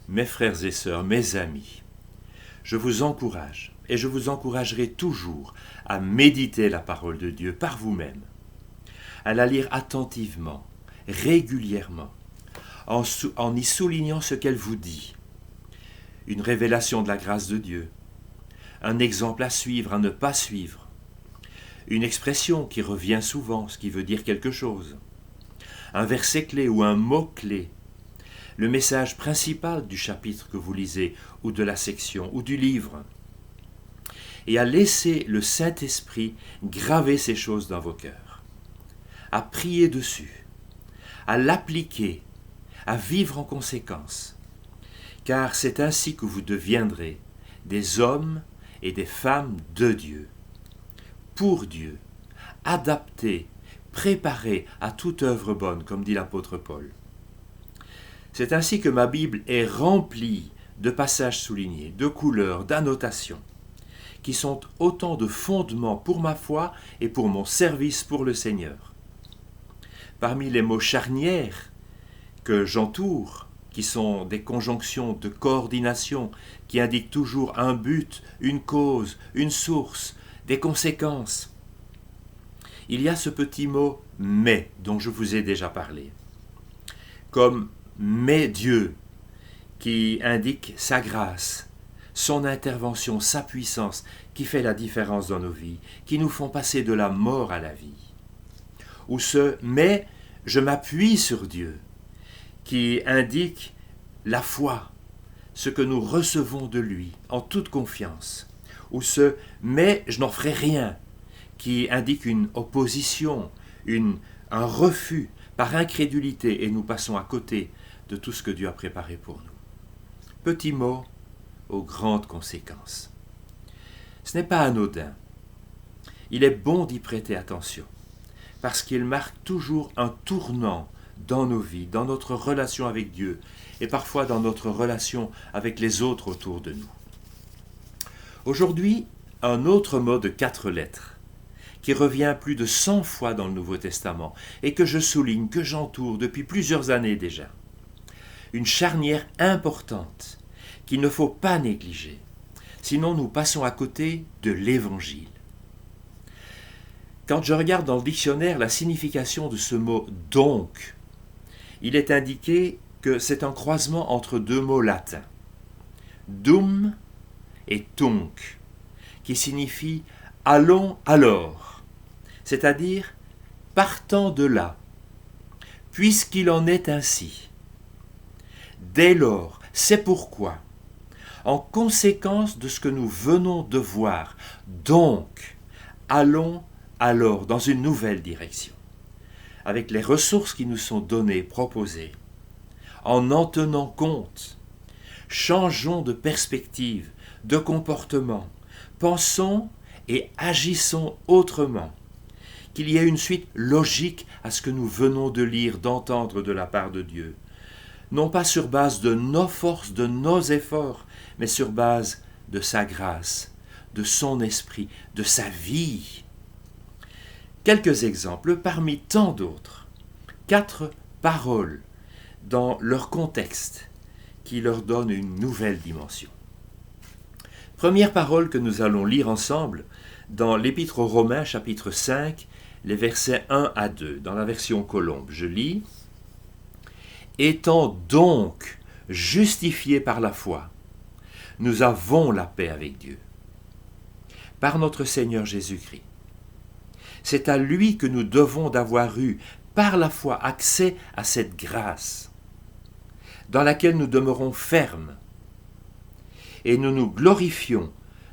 Mes frères et sœurs, mes amis, je vous encourage et je vous encouragerai toujours à méditer la parole de Dieu par vous-même, à la lire attentivement, régulièrement, en y soulignant ce qu'elle vous dit. Une révélation de la grâce de Dieu, un exemple à suivre, à ne pas suivre, une expression qui revient souvent, ce qui veut dire quelque chose, un verset clé ou un mot clé, le message principal du chapitre que vous lisez, ou de la section, ou du livre, et à laisser le Saint-Esprit graver ces choses dans vos cœurs, à prier dessus, à l'appliquer, à vivre en conséquence, car c'est ainsi que vous deviendrez des hommes et des femmes de Dieu, pour Dieu, adaptés, préparés à toute œuvre bonne, comme dit l'apôtre Paul. C'est ainsi que ma Bible est remplie de passages soulignés, de couleurs, d'annotations, qui sont autant de fondements pour ma foi et pour mon service pour le Seigneur. Parmi les mots charnières que j'entoure, qui sont des conjonctions de coordination, qui indiquent toujours un but, une cause, une source, des conséquences, il y a ce petit mot « mais » dont je vous ai déjà parlé, comme « mais Dieu » qui indique sa grâce, son intervention, sa puissance, qui fait la différence dans nos vies, qui nous font passer de la mort à la vie. Ou ce « mais je m'appuie sur Dieu » qui indique la foi, ce que nous recevons de lui en toute confiance. Ou ce « mais je n'en ferai rien » qui indique une opposition, un refus par incrédulité, et nous passons à côté de tout ce que Dieu a préparé pour nous. Petit mot aux grandes conséquences. Ce n'est pas anodin. Il est bon d'y prêter attention, parce qu'il marque toujours un tournant dans nos vies, dans notre relation avec Dieu, et parfois dans notre relation avec les autres autour de nous. Aujourd'hui, un autre mot de 4 lettres, qui revient plus de 100 fois dans le Nouveau Testament, et que je souligne, que j'entoure depuis plusieurs années déjà. Une charnière importante, qu'il ne faut pas négliger, sinon nous passons à côté de l'Évangile. Quand je regarde dans le dictionnaire la signification de ce mot « donc », il est indiqué que c'est un croisement entre 2 mots latins, « dum » et « tunc », qui signifie « allons alors », c'est-à-dire « partant de là », puisqu'il en est ainsi. Dès lors, c'est pourquoi, en conséquence de ce que nous venons de voir, donc, allons alors dans une nouvelle direction, avec les ressources qui nous sont données, proposées, en tenant compte, changeons de perspective, de comportement, pensons et agissons autrement, qu'il y ait une suite logique à ce que nous venons de lire, d'entendre de la part de Dieu, non pas sur base de nos forces, de nos efforts, mais sur base de sa grâce, de son esprit, de sa vie. Quelques exemples parmi tant d'autres. 4 paroles dans leur contexte qui leur donnent une nouvelle dimension. Première parole que nous allons lire ensemble dans l'Épître aux Romains, chapitre 5, les versets 1 à 2, dans la version Colombe. Je lis « Étant donc justifiés par la foi, nous avons la paix avec Dieu, par notre Seigneur Jésus-Christ. C'est à lui que nous devons d'avoir eu, par la foi, accès à cette grâce, dans laquelle nous demeurons fermes, et nous nous glorifions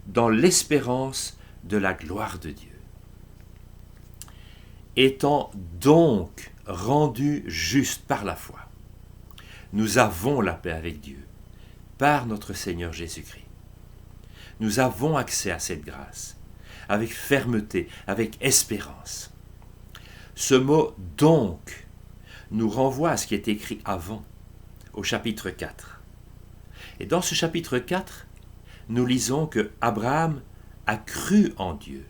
dans l'espérance de la gloire de Dieu. Étant donc rendus justes par la foi, nous avons la paix avec Dieu, par notre Seigneur Jésus-Christ. Nous avons accès à cette grâce, avec fermeté, avec espérance. Ce mot « donc » nous renvoie à ce qui est écrit avant, au chapitre 4. Et dans ce chapitre 4, nous lisons que Abraham a cru en Dieu,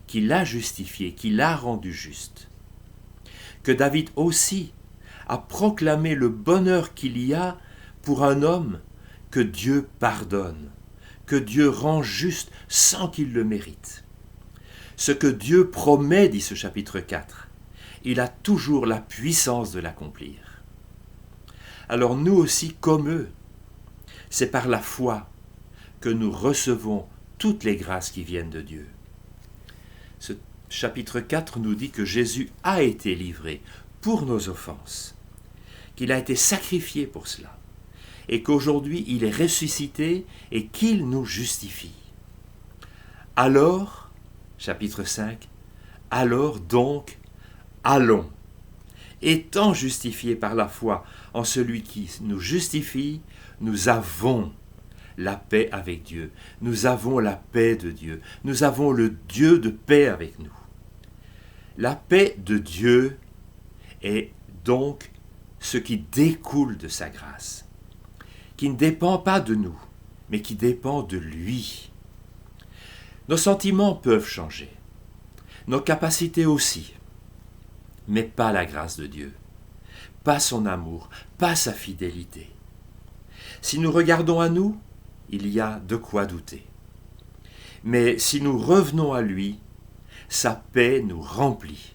qu'il l'a justifié, qu'il l'a rendu juste. Que David aussi a proclamé le bonheur qu'il y a pour un homme que Dieu pardonne, que Dieu rend juste sans qu'il le mérite. Ce que Dieu promet, dit ce chapitre 4, il a toujours la puissance de l'accomplir. Alors nous aussi, comme eux, c'est par la foi que nous recevons toutes les grâces qui viennent de Dieu. Ce chapitre 4 nous dit que Jésus a été livré pour nos offenses, qu'il a été sacrifié pour cela, et qu'aujourd'hui il est ressuscité et qu'il nous justifie. Alors, chapitre 5, alors donc, allons. Étant justifiés par la foi en celui qui nous justifie, nous avons la paix avec Dieu. Nous avons la paix de Dieu. Nous avons le Dieu de paix avec nous. La paix de Dieu est donc ce qui découle de sa grâce, qui ne dépend pas de nous, mais qui dépend de lui. Nos sentiments peuvent changer, nos capacités aussi, mais pas la grâce de Dieu, pas son amour, pas sa fidélité. Si nous regardons à nous, il y a de quoi douter. Mais si nous revenons à lui, sa paix nous remplit.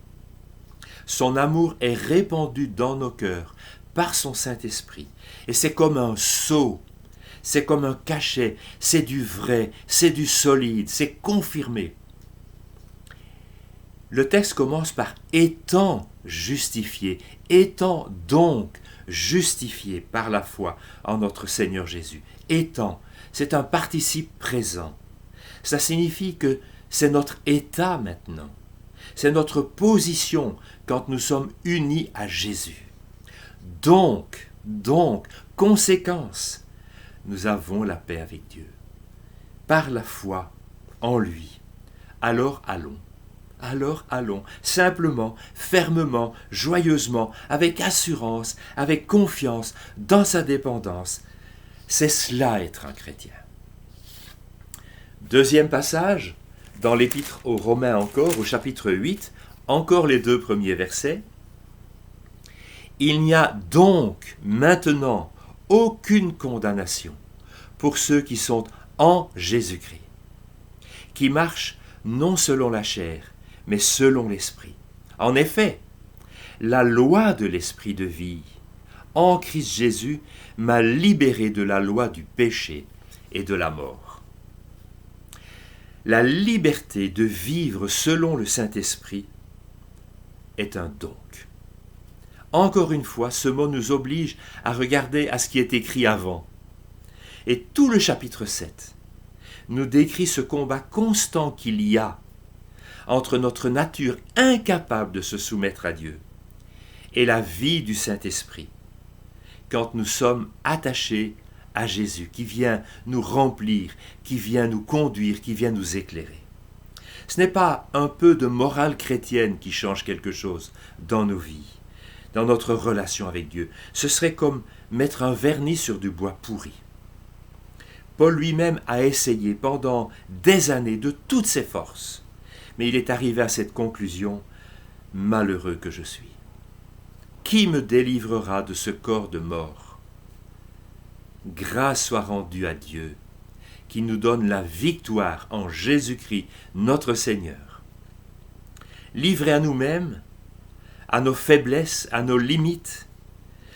Son amour est répandu dans nos cœurs par son Saint-Esprit. Et c'est comme un sceau, c'est comme un cachet, c'est du vrai, c'est du solide, c'est confirmé. Le texte commence par « étant justifié », étant donc justifié par la foi en notre Seigneur Jésus. Étant, c'est un participe présent. Ça signifie que c'est notre état maintenant. C'est notre position quand nous sommes unis à Jésus. Donc, conséquence, nous avons la paix avec Dieu. Par la foi en lui. Alors allons, simplement, fermement, joyeusement, avec assurance, avec confiance, dans sa dépendance. C'est cela être un chrétien. Deuxième passage, dans l'épître aux Romains encore, au chapitre 8, encore les 2 premiers versets. Il n'y a donc maintenant aucune condamnation pour ceux qui sont en Jésus-Christ, qui marchent non selon la chair, mais selon l'Esprit. En effet, la loi de l'Esprit de vie, en Christ Jésus, m'a libéré de la loi du péché et de la mort. La liberté de vivre selon le Saint-Esprit est un donc. Encore une fois, ce mot nous oblige à regarder à ce qui est écrit avant. Et tout le chapitre 7 nous décrit ce combat constant qu'il y a entre notre nature incapable de se soumettre à Dieu et la vie du Saint-Esprit, quand nous sommes attachés à Jésus, qui vient nous remplir, qui vient nous conduire, qui vient nous éclairer. Ce n'est pas un peu de morale chrétienne qui change quelque chose dans nos vies, dans notre relation avec Dieu. Ce serait comme mettre un vernis sur du bois pourri. Paul lui-même a essayé pendant des années de toutes ses forces, mais il est arrivé à cette conclusion: malheureux que je suis. Qui me délivrera de ce corps de mort? Grâce soit rendue à Dieu, qui nous donne la victoire en Jésus-Christ, notre Seigneur. Livrés à nous-mêmes, à nos faiblesses, à nos limites,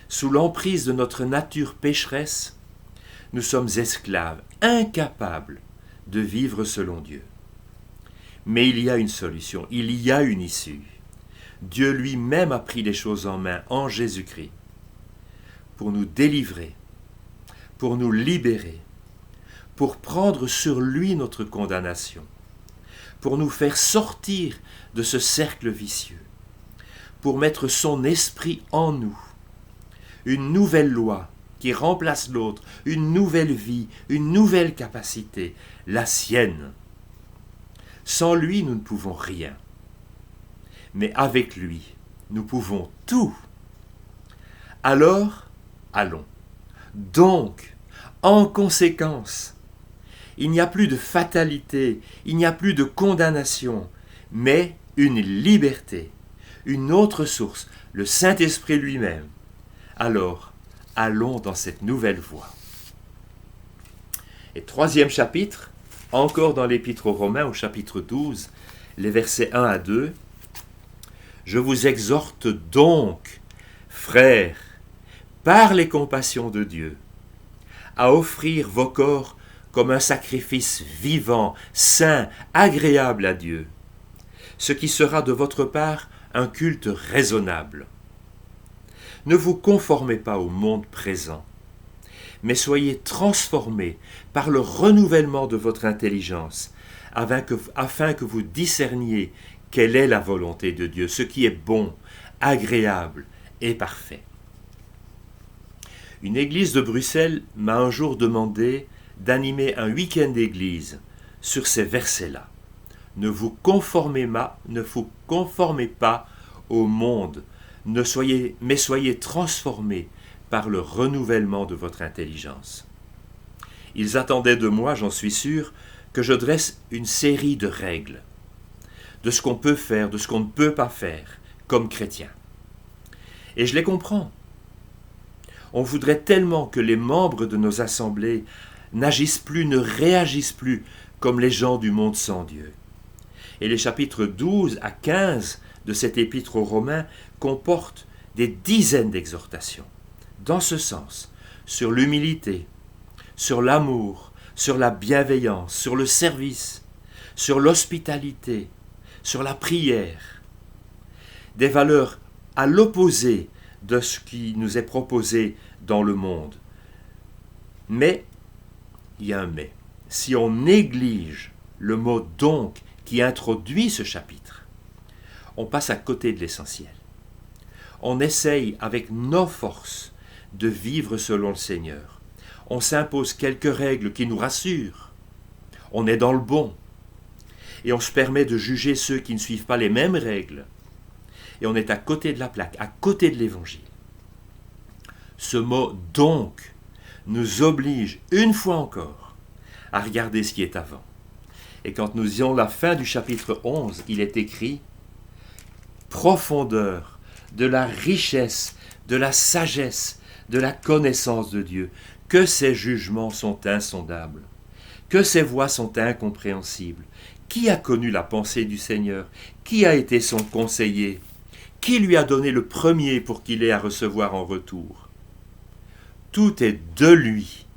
sous l'emprise de notre nature pécheresse, nous sommes esclaves, incapables de vivre selon Dieu. Mais il y a une solution, il y a une issue. Dieu lui-même a pris les choses en main en Jésus-Christ pour nous délivrer, pour nous libérer, pour prendre sur lui notre condamnation, pour nous faire sortir de ce cercle vicieux, pour mettre son esprit en nous, une nouvelle loi qui remplace l'autre, une nouvelle vie, une nouvelle capacité, la sienne. Sans lui, nous ne pouvons rien. Mais avec lui, nous pouvons tout. Alors, allons. Donc, en conséquence, il n'y a plus de fatalité, il n'y a plus de condamnation, mais une liberté, une autre source, le Saint-Esprit lui-même. Alors, allons dans cette nouvelle voie. Et troisième chapitre, encore dans l'Épître aux Romains, au chapitre 12, les versets 1 à 2. « Je vous exhorte donc, frères, par les compassions de Dieu, à offrir vos corps comme un sacrifice vivant, saint, agréable à Dieu, ce qui sera de votre part un culte raisonnable. Ne vous conformez pas au monde présent, mais soyez transformés par le renouvellement de votre intelligence, afin que vous discerniez quelle est la volonté de Dieu, ce qui est bon, agréable et parfait. » Une église de Bruxelles m'a un jour demandé d'animer un week-end d'église sur ces versets-là. Ne vous conformez pas au monde, mais soyez transformés par le renouvellement de votre intelligence. Ils attendaient de moi, j'en suis sûr, que je dresse une série de règles, de ce qu'on peut faire, de ce qu'on ne peut pas faire, comme chrétien. Et je les comprends. On voudrait tellement que les membres de nos assemblées n'agissent plus, ne réagissent plus comme les gens du monde sans Dieu. Et les chapitres 12 à 15 de cet épître aux Romains comportent des dizaines d'exhortations, dans ce sens, sur l'humilité, sur l'amour, sur la bienveillance, sur le service, sur l'hospitalité, sur la prière. Des valeurs à l'opposé de ce qui nous est proposé dans le monde. Mais, il y a un mais. Si on néglige le mot « donc » qui introduit ce chapitre, on passe à côté de l'essentiel. On essaye avec nos forces de vivre selon le Seigneur. On s'impose quelques règles qui nous rassurent. On est dans le bon. Et on se permet de juger ceux qui ne suivent pas les mêmes règles. Et on est à côté de la plaque, à côté de l'Évangile. Ce mot « donc » nous oblige, une fois encore, à regarder ce qui est avant. Et quand nous lions la fin du chapitre 11, il est écrit « profondeur de la richesse, de la sagesse, de la connaissance de Dieu, que ses jugements sont insondables, que ses voies sont incompréhensibles. Qui a connu la pensée du Seigneur? Qui a été son conseiller? Qui lui a donné le premier pour qu'il ait à recevoir en retour? Tout est de lui,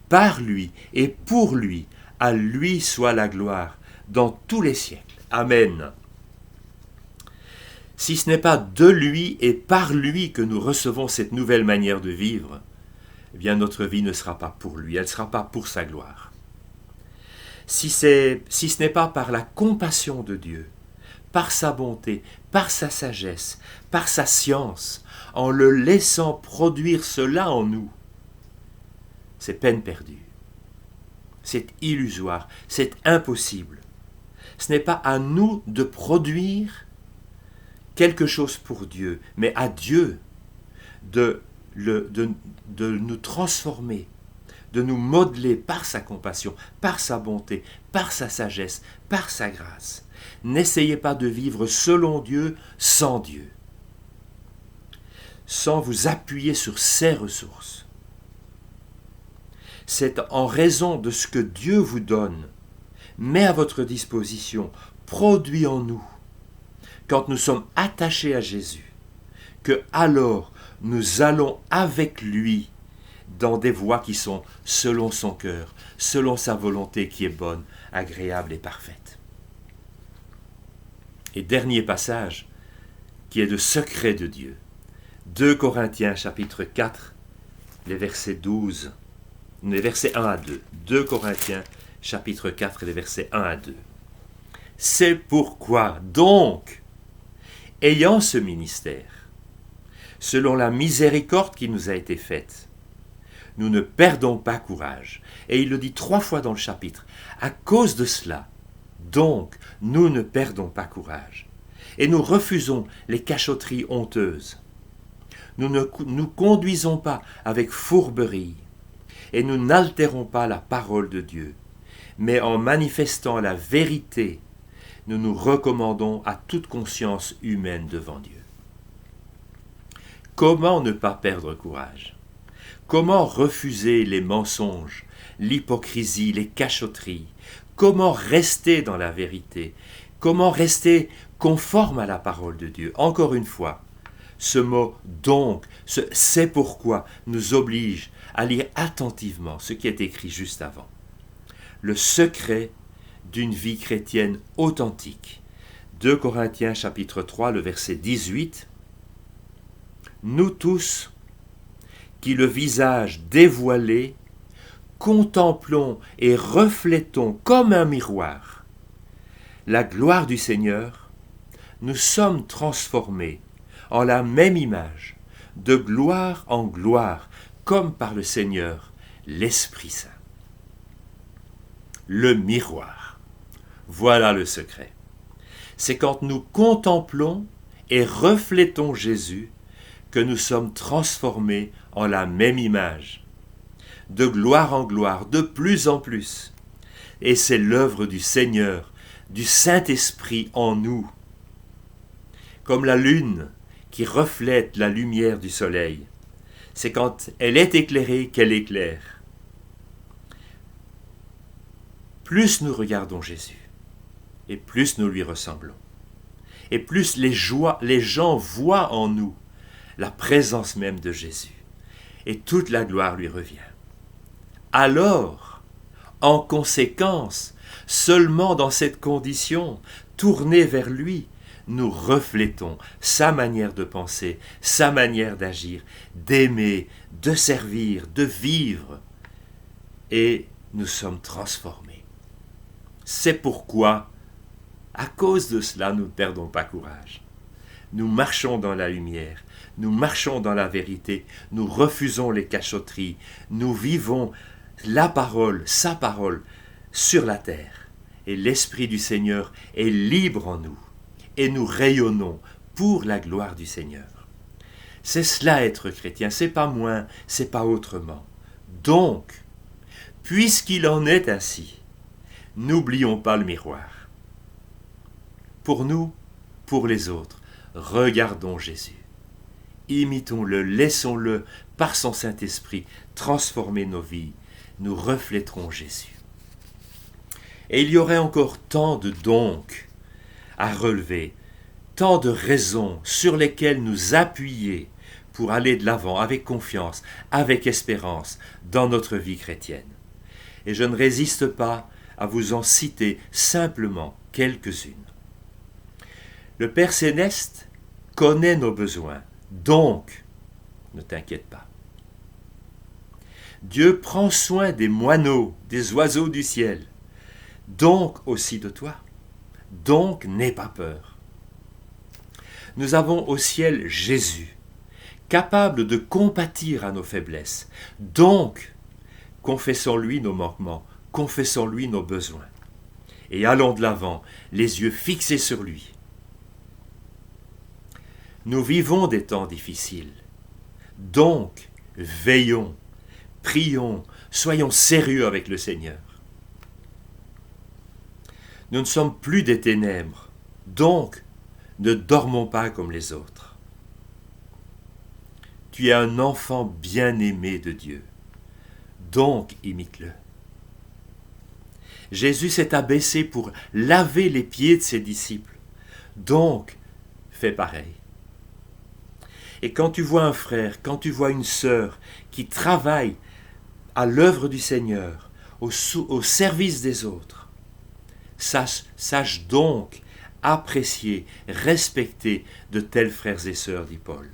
par lui et pour lui. À lui soit la gloire dans tous les siècles. Amen. Si ce n'est pas de lui et par lui que nous recevons cette nouvelle manière de vivre, eh bien notre vie ne sera pas pour lui, elle ne sera pas pour sa gloire. Si ce n'est pas par la compassion de Dieu, par sa bonté, par sa sagesse, par sa science, en le laissant produire cela en nous, c'est peine perdue. C'est illusoire, c'est impossible. Ce n'est pas à nous de produire quelque chose pour Dieu, mais à Dieu de nous transformer, de nous modeler par sa compassion, par sa bonté, par sa sagesse, par sa grâce. N'essayez pas de vivre selon Dieu, sans Dieu, sans vous appuyer sur ses ressources. C'est en raison de ce que Dieu vous donne, met à votre disposition, produit en nous, quand nous sommes attachés à Jésus, que alors nous allons avec lui dans des voies qui sont selon son cœur, selon sa volonté qui est bonne, agréable et parfaite. Et dernier passage, qui est le secret de Dieu. 2 Corinthiens chapitre 4, les versets 12, les versets 1 à 2. 2 Corinthiens chapitre 4, les versets 1 à 2. C'est pourquoi, donc, ayant ce ministère, selon la miséricorde qui nous a été faite, nous ne perdons pas courage. Et il le dit 3 fois dans le chapitre. À cause de cela, donc, nous ne perdons pas courage. Et nous refusons les cachotteries honteuses. Nous ne nous conduisons pas avec fourberie. Et nous n'altérons pas la parole de Dieu. Mais en manifestant la vérité, nous nous recommandons à toute conscience humaine devant Dieu. Comment ne pas perdre courage? Comment refuser les mensonges, l'hypocrisie, les cachotteries? Comment rester dans la vérité? Comment rester conforme à la parole de Dieu? Encore une fois, ce mot « donc », ce « c'est pourquoi » nous oblige à lire attentivement ce qui est écrit juste avant. Le secret d'une vie chrétienne authentique. 2 Corinthiens chapitre 3, le verset 18. Nous tous, qui le visage dévoilé, contemplons et reflétons comme un miroir la gloire du Seigneur, nous sommes transformés en la même image, de gloire en gloire, comme par le Seigneur, l'Esprit Saint. Le miroir. Voilà le secret. C'est quand nous contemplons et reflétons Jésus que nous sommes transformés en la même image, de gloire en gloire, de plus en plus. Et c'est l'œuvre du Seigneur, du Saint-Esprit en nous. Comme la lune qui reflète la lumière du soleil, c'est quand elle est éclairée qu'elle éclaire. Plus nous regardons Jésus, et plus nous lui ressemblons, et plus les gens voient en nous la présence même de Jésus, et toute la gloire lui revient. Alors, en conséquence, seulement dans cette condition, tournés vers lui, nous reflétons sa manière de penser, sa manière d'agir, d'aimer, de servir, de vivre, et nous sommes transformés. C'est pourquoi, à cause de cela, nous ne perdons pas courage. Nous marchons dans la lumière, nous marchons dans la vérité, nous refusons les cachotteries, nous vivons la parole, sa parole, sur la terre. Et l'Esprit du Seigneur est libre en nous, et nous rayonnons pour la gloire du Seigneur. C'est cela être chrétien, c'est pas moins, c'est pas autrement. Donc, puisqu'il en est ainsi, n'oublions pas le miroir. Pour nous, pour les autres, regardons Jésus. Imitons-le, laissons-le, par son Saint-Esprit, transformer nos vies. Nous refléterons Jésus. Et il y aurait encore tant de donc à relever, tant de raisons sur lesquelles nous appuyer pour aller de l'avant avec confiance, avec espérance dans notre vie chrétienne. Et je ne résiste pas à vous en citer simplement quelques-unes. Le Père Céleste connaît nos besoins, donc ne t'inquiète pas. Dieu prend soin des moineaux, des oiseaux du ciel, donc aussi de toi. Donc n'aie pas peur. Nous avons au ciel Jésus, capable de compatir à nos faiblesses. Donc, confessons-lui nos manquements, confessons-lui nos besoins. Et allons de l'avant, les yeux fixés sur lui. Nous vivons des temps difficiles. Donc, veillons, prions, soyons sérieux avec le Seigneur. Nous ne sommes plus des ténèbres, donc ne dormons pas comme les autres. Tu es un enfant bien-aimé de Dieu, donc imite-le. Jésus s'est abaissé pour laver les pieds de ses disciples, donc fais pareil. Et quand tu vois un frère, quand tu vois une sœur qui travaille à l'œuvre du Seigneur, au service des autres, sache donc apprécier, respecter de tels frères et sœurs, dit Paul.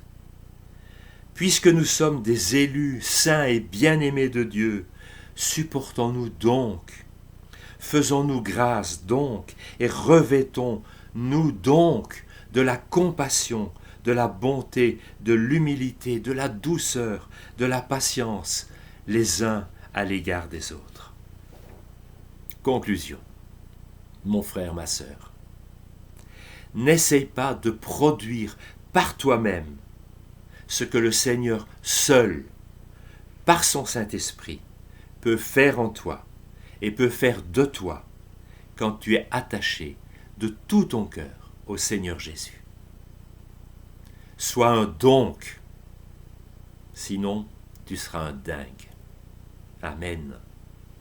Puisque nous sommes des élus saints et bien-aimés de Dieu, supportons-nous donc, faisons-nous grâce donc, et revêtons-nous donc de la compassion, de la bonté, de l'humilité, de la douceur, de la patience, les uns à l'égard des autres. Conclusion. Mon frère, ma sœur, n'essaye pas de produire par toi-même ce que le Seigneur seul, par son Saint-Esprit, peut faire en toi et peut faire de toi quand tu es attaché de tout ton cœur au Seigneur Jésus. Sois un donc, sinon tu seras un dingue. Amen.